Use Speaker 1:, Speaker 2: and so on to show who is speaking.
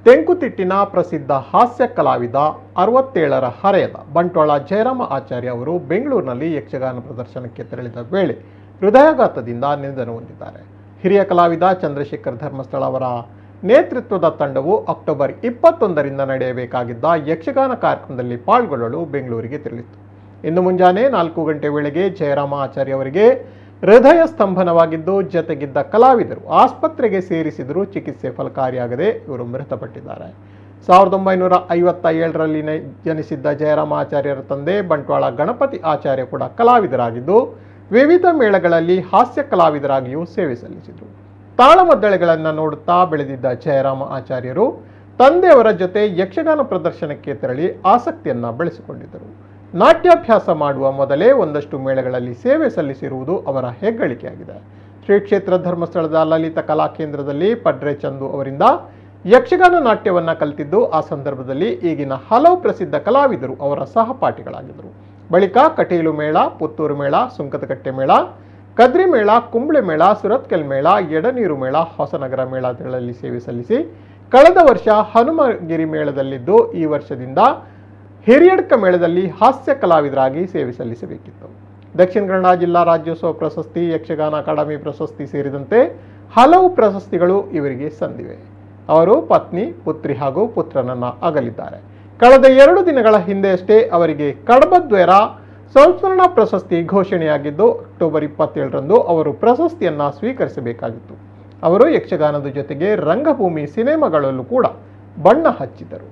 Speaker 1: ತೆಂಕುತಿಟ್ಟಿನ ಪ್ರಸಿದ್ಧ ಹಾಸ್ಯ ಕಲಾವಿದ 67ರ ಹರೆಯದ ಬಂಟ್ವಾಳ ಜಯರಾಮ ಆಚಾರ್ಯ ಅವರು ಬೆಂಗಳೂರಿನಲ್ಲಿ ಯಕ್ಷಗಾನ ಪ್ರದರ್ಶನಕ್ಕೆ ತೆರಳಿದ ವೇಳೆ ಹೃದಯಾಘಾತದಿಂದ ನಿಧನ ಹೊಂದಿದ್ದಾರೆ. ಹಿರಿಯ ಕಲಾವಿದ ಚಂದ್ರಶೇಖರ್ ಧರ್ಮಸ್ಥಳ ಅವರ ನೇತೃತ್ವದ ತಂಡವು ಅಕ್ಟೋಬರ್ 21ರಿಂದ ನಡೆಯಬೇಕಾಗಿದ್ದ ಯಕ್ಷಗಾನ ಕಾರ್ಯಕ್ರಮದಲ್ಲಿ ಪಾಲ್ಗೊಳ್ಳಲು ಬೆಂಗಳೂರಿಗೆ ತೆರಳಿತು. ಇಂದು ಮುಂಜಾನೆ 4 ಗಂಟೆ ವೇಳೆಗೆ ಜಯರಾಮ ಆಚಾರ್ಯ ಅವರಿಗೆ ಹೃದಯ ಸ್ತಂಭನವಾಗಿದ್ದು ಜತೆಗಿದ್ದ ಕಲಾವಿದರು ಆಸ್ಪತ್ರೆಗೆ ಸೇರಿಸಿದರೂ ಚಿಕಿತ್ಸೆ ಫಲಕಾರಿಯಾಗದೆ ಇವರು ಮೃತಪಟ್ಟಿದ್ದಾರೆ. 1957ರಲ್ಲಿ ಜನಿಸಿದ್ದ ಜಯರಾಮ ಆಚಾರ್ಯರ ತಂದೆ ಬಂಟ್ವಾಳ ಗಣಪತಿ ಆಚಾರ್ಯ ಕೂಡ ಕಲಾವಿದರಾಗಿದ್ದು ವಿವಿಧ ಮೇಳಗಳಲ್ಲಿ ಹಾಸ್ಯ ಕಲಾವಿದರಾಗಿಯೂ ಸೇವೆ ಸಲ್ಲಿಸಿದರು. ತಾಳಮದ್ದಳೆಗಳನ್ನು ನೋಡುತ್ತಾ ಬೆಳೆದಿದ್ದ ಜಯರಾಮ ಆಚಾರ್ಯರು ತಂದೆಯವರ ಜೊತೆ ಯಕ್ಷಗಾನ ಪ್ರದರ್ಶನಕ್ಕೆ ತೆರಳಿ ಆಸಕ್ತಿಯನ್ನು ಬೆಳೆಸಿಕೊಂಡಿದ್ದರು. ನಾಟ್ಯಾಭ್ಯಾಸ ಮಾಡುವ ಮೊದಲೇ ಒಂದಷ್ಟು ಮೇಳಗಳಲ್ಲಿ ಸೇವೆ ಸಲ್ಲಿಸಿರುವುದು ಅವರ ಹೆಗ್ಗಳಿಕೆಯಾಗಿದೆ. ಶ್ರೀ ಕ್ಷೇತ್ರ ಧರ್ಮಸ್ಥಳದ ಲಲಿತ ಕಲಾ ಕೇಂದ್ರದಲ್ಲಿ ಪಡ್ರೆ ಚಂದು ಅವರಿಂದ ಯಕ್ಷಗಾನ ನಾಟ್ಯವನ್ನು ಕಲಿತಿದ್ದು ಆ ಸಂದರ್ಭದಲ್ಲಿ ಈಗಿನ ಹಲವು ಪ್ರಸಿದ್ಧ ಕಲಾವಿದರು ಅವರ ಸಹಪಾಠಿಗಳಾಗಿದ್ದರು. ಬಳಿಕ ಕಟೀಲು ಮೇಳ, ಪುತ್ತೂರು ಮೇಳ, ಸುಂಕದಕಟ್ಟೆ ಮೇಳ, ಕದ್ರಿ ಮೇಳ, ಕುಂಬಳೆ ಮೇಳ, ಸುರತ್ಕಲ್ ಮೇಳ, ಎಡನೀರು ಮೇಳ, ಹೊಸನಗರ ಮೇಳಗಳಲ್ಲಿ ಸೇವೆ ಸಲ್ಲಿಸಿ ಕಳೆದ ವರ್ಷ ಹನುಮಗಿರಿ ಮೇಳದಲ್ಲಿದ್ದು ಈ ವರ್ಷದಿಂದ ಹಿರಿಯಡ್ಕ ಮೇಳದಲ್ಲಿ ಹಾಸ್ಯ ಕಲಾವಿದರಾಗಿ ಸೇವೆ ಸಲ್ಲಿಸಬೇಕಿತ್ತು. ದಕ್ಷಿಣ ಕನ್ನಡ ಜಿಲ್ಲಾ ರಾಜ್ಯೋತ್ಸವ ಪ್ರಶಸ್ತಿ, ಯಕ್ಷಗಾನ ಅಕಾಡೆಮಿ ಪ್ರಶಸ್ತಿ ಸೇರಿದಂತೆ ಹಲವು ಪ್ರಶಸ್ತಿಗಳು ಇವರಿಗೆ ಸಂದಿವೆ. ಅವರು ಪತ್ನಿ, ಪುತ್ರಿ ಹಾಗೂ ಪುತ್ರನನ್ನ ಅಗಲಿದ್ದಾರೆ. ಕಳೆದ 2 ದಿನಗಳ ಹಿಂದೆಯಷ್ಟೇ ಅವರಿಗೆ ಕಡಬದ್ವರ ಸಂಸ್ಮರಣಾ ಪ್ರಶಸ್ತಿ ಘೋಷಣೆಯಾಗಿದ್ದು ಅಕ್ಟೋಬರ್ 27ರಂದು ಅವರು ಪ್ರಶಸ್ತಿಯನ್ನ ಸ್ವೀಕರಿಸಬೇಕಾಗಿತ್ತು. ಅವರು ಯಕ್ಷಗಾನದ ಜೊತೆಗೆ ರಂಗಭೂಮಿ ಸಿನಿಮಾಗಳಲ್ಲೂ ಕೂಡ ಬಣ್ಣ ಹಚ್ಚಿದರು.